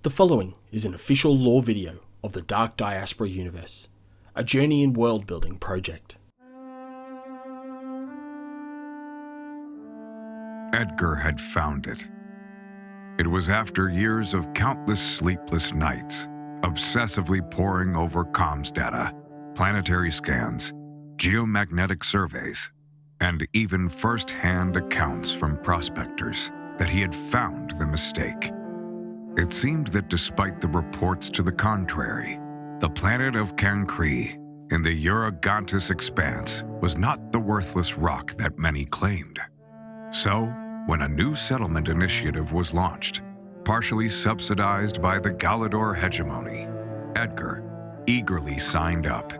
The following is an official lore video of the Dark Diaspora Universe, a journey in world-building project. Edgar had found it. It was after years of countless sleepless nights, obsessively poring over comms data, planetary scans, geomagnetic surveys, and even first-hand accounts from prospectors, that he had found the mistake. It seemed that despite the reports to the contrary, the planet of Cancri in the Urantis expanse was not the worthless rock that many claimed. So, when a new settlement initiative was launched, partially subsidized by the Galador hegemony, Edgar eagerly signed up.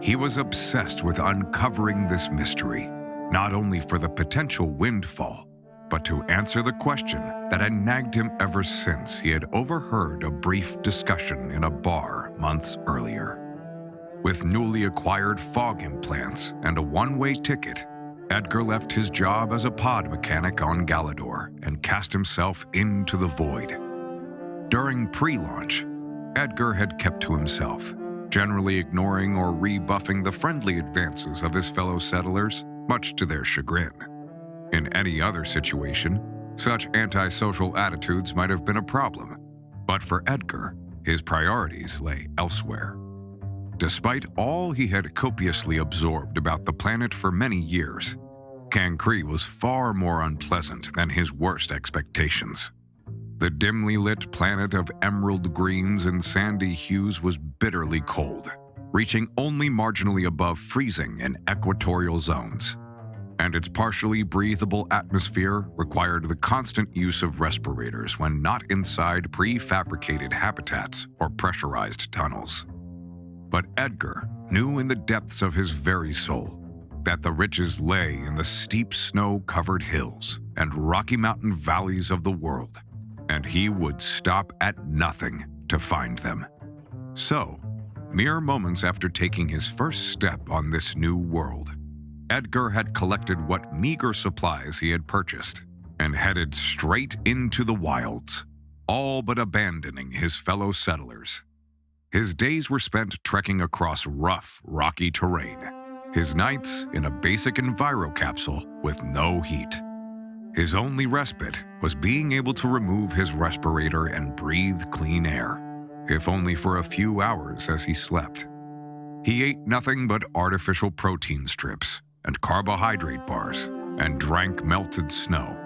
He was obsessed with uncovering this mystery, not only for the potential windfall, but to answer the question that had nagged him ever since he had overheard a brief discussion in a bar months earlier. With newly acquired fog implants and a one-way ticket, Edgar left his job as a pod mechanic on Galador and cast himself into the void. During pre-launch, Edgar had kept to himself, generally ignoring or rebuffing the friendly advances of his fellow settlers, much to their chagrin. In any other situation, such antisocial attitudes might have been a problem, but for Edgar, his priorities lay elsewhere. Despite all he had copiously absorbed about the planet for many years, Cancri was far more unpleasant than his worst expectations. The dimly lit planet of emerald greens and sandy hues was bitterly cold, reaching only marginally above freezing in equatorial zones. And its partially breathable atmosphere required the constant use of respirators when not inside prefabricated habitats or pressurized tunnels. But Edgar knew in the depths of his very soul that the riches lay in the steep snow-covered hills and rocky mountain valleys of the world, and he would stop at nothing to find them. So, mere moments after taking his first step on this new world, Edgar had collected what meager supplies he had purchased and headed straight into the wilds, all but abandoning his fellow settlers. His days were spent trekking across rough, rocky terrain, his nights in a basic envirocapsule with no heat. His only respite was being able to remove his respirator and breathe clean air, if only for a few hours as he slept. He ate nothing but artificial protein strips and carbohydrate bars, and drank melted snow.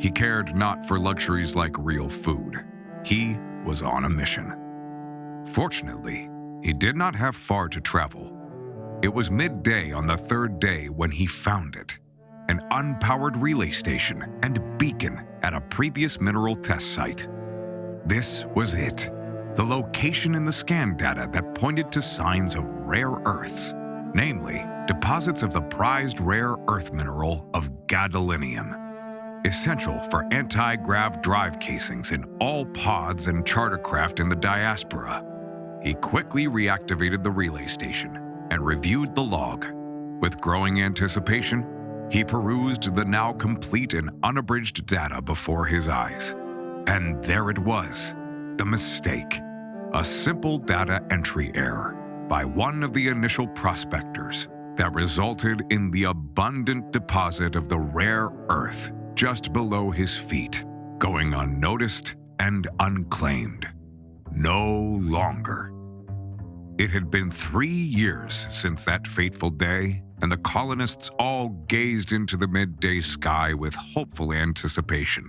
He cared not for luxuries like real food. He was on a mission. Fortunately, he did not have far to travel. It was midday on the third day when he found it, an unpowered relay station and beacon at a previous mineral test site. This was it, the location in the scan data that pointed to signs of rare earths, namely, deposits of the prized rare earth mineral of gadolinium, essential for anti-grav drive casings in all pods and chartercraft in the diaspora. He quickly reactivated the relay station and reviewed the log. With growing anticipation, he perused the now complete and unabridged data before his eyes. And there it was, the mistake, a simple data entry error by one of the initial prospectors that resulted in the abundant deposit of the rare earth just below his feet, going unnoticed and unclaimed. No longer. It had been 3 years since that fateful day, and the colonists all gazed into the midday sky with hopeful anticipation.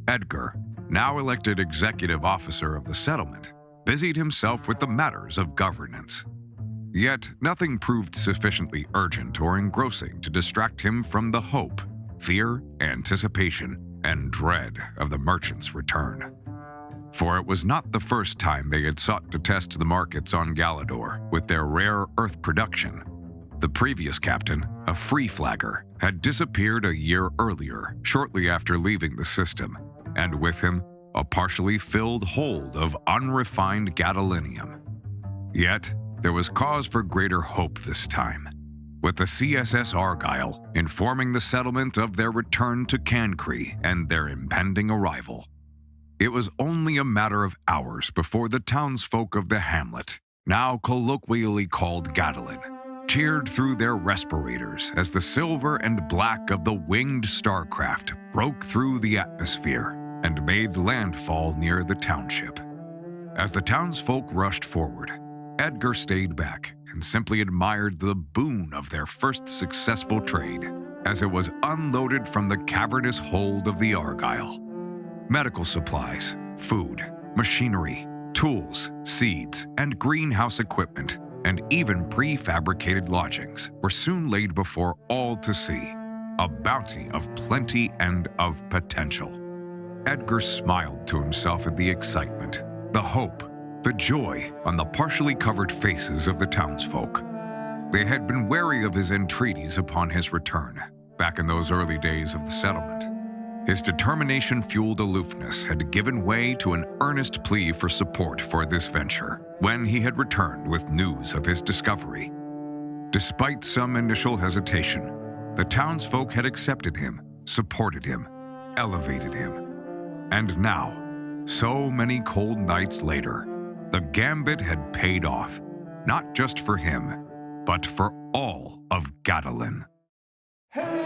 Edgar, now elected executive officer of the settlement, busied himself with the matters of governance. Yet nothing proved sufficiently urgent or engrossing to distract him from the hope, fear, anticipation, and dread of the merchant's return. For it was not the first time they had sought to test the markets on Galador with their rare earth production. The previous captain, a free flagger, had disappeared a year earlier, shortly after leaving the system, and with him, a partially filled hold of unrefined gadolinium. Yet, there was cause for greater hope this time, with the CSS Argyle informing the settlement of their return to Cancri and their impending arrival. It was only a matter of hours before the townsfolk of the hamlet, now colloquially called Gadolin, cheered through their respirators as the silver and black of the winged starcraft broke through the atmosphere and made landfall near the township. As the townsfolk rushed forward, Edgar stayed back and simply admired the boon of their first successful trade as it was unloaded from the cavernous hold of the Argyle. Medical supplies, food, machinery, tools, seeds, and greenhouse equipment, and even prefabricated lodgings were soon laid before all to see, a bounty of plenty and of potential. Edgar smiled to himself at the excitement, the hope, the joy on the partially covered faces of the townsfolk. They had been wary of his entreaties upon his return, back in those early days of the settlement. His determination-fueled aloofness had given way to an earnest plea for support for this venture when he had returned with news of his discovery. Despite some initial hesitation, the townsfolk had accepted him, supported him, elevated him. And now, so many cold nights later, the gambit had paid off, not just for him, but for all of Gadolin. Hey!